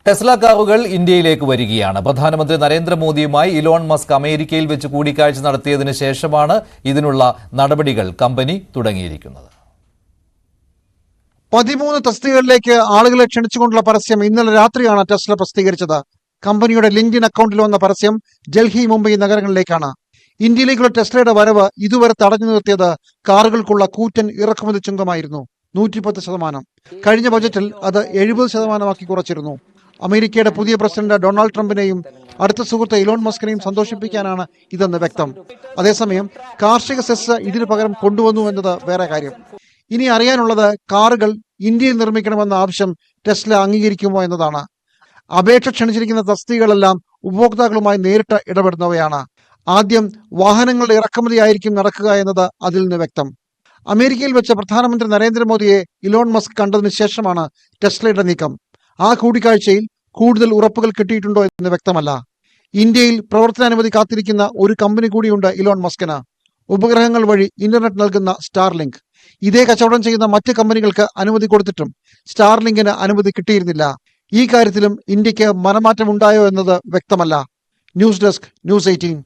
Tesla കാറുകൾ ഇന്ത്യയിലേക്ക് വരികയാണ്. പ്രധാനമന്ത്രി നരേന്ദ്രമോദിയുമായി ഇലോൺ മസ്ക് അമേരിക്കയിൽ വെച്ച് കൂടിക്കാഴ്ച നടത്തിയതിനു ശേഷമാണ് ഇതിനുള്ള നടപടികൾ കമ്പനി തുടങ്ങിയിരിക്കുന്നത്. 13 തസ്തികകളിലേക്ക് ആളുകളെ ക്ഷണിച്ചുകൊണ്ടുള്ള പരസ്യം ഇന്നലെ രാത്രിയാണ് ടെസ്ല പ്രസിദ്ധീകരിച്ചത്. കമ്പനിയുടെ ലിങ്ക്ഡിൻ അക്കൗണ്ടിൽ വന്ന പരസ്യം ഡൽഹി, മുംബൈ നഗരങ്ങളിലേക്കാണ്. ഇന്ത്യയിലേക്കുള്ള ടെസ്ലയുടെ വരവ് ഇതുവരെ തടഞ്ഞു നിർത്തിയത് കാറുകൾക്കുള്ള കൂറ്റൻ ഇറക്കുമതി ചുങ്കമായിരുന്നു. 110%. കഴിഞ്ഞ ബജറ്റിൽ അത് 70% കുറച്ചിരുന്നു. അമേരിക്കയുടെ പുതിയ പ്രസിഡന്റ് ഡൊണാൾഡ് ട്രംപിനെയും അടുത്ത സുഹൃത്ത് ഇലോൺ മസ്കിനെയും സന്തോഷിപ്പിക്കാനാണ് ഇതെന്ന് വ്യക്തം. അതേസമയം കാർഷിക സെസ് ഇതിനു പകരം കൊണ്ടുവന്നു എന്നത് വേറെ കാര്യം. ഇനി അറിയാനുള്ളത് കാറുകൾ ഇന്ത്യയിൽ നിർമ്മിക്കണമെന്ന ആവശ്യം ടെസ്ല അംഗീകരിക്കുമോ എന്നതാണ്. അപേക്ഷ ക്ഷണിച്ചിരിക്കുന്ന തസ്തികകളെല്ലാം ഉപഭോക്താക്കളുമായി നേരിട്ട് ഇടപെടുന്നവയാണ്. ആദ്യം വാഹനങ്ങളുടെ ഇറക്കുമതി ആയിരിക്കും നടക്കുക എന്നത് അതിൽ നിന്ന് വ്യക്തം. അമേരിക്കയിൽ വെച്ച് പ്രധാനമന്ത്രി നരേന്ദ്രമോദിയെ ഇലോൺ മസ്ക് കണ്ടതിന് ശേഷമാണ് ടെസ്ലയുടെ നീക്കം. ആ കൂടിക്കാഴ്ചയിൽ കൂടുതൽ ഉറപ്പുകൾ കിട്ടിയിട്ടുണ്ടോ എന്ന് വ്യക്തമല്ല. ഇന്ത്യയിൽ പ്രവർത്തനാനുമതി കാത്തിരിക്കുന്ന ഒരു കമ്പനി കൂടിയുണ്ട് ഇലോൺ മസ്കിന്. ഉപഗ്രഹങ്ങൾ വഴി ഇന്റർനെറ്റ് നൽകുന്ന സ്റ്റാർലിങ്ക്. ഇതേ കച്ചവടം ചെയ്യുന്ന മറ്റ് കമ്പനികൾക്ക് അനുമതി കൊടുത്തിട്ടും സ്റ്റാർലിങ്കിന് അനുമതി കിട്ടിയിരുന്നില്ല. ഈ കാര്യത്തിലും ഇന്ത്യക്ക് മനമാറ്റം ഉണ്ടായോ എന്നത് വ്യക്തമല്ല. News desk, news 18.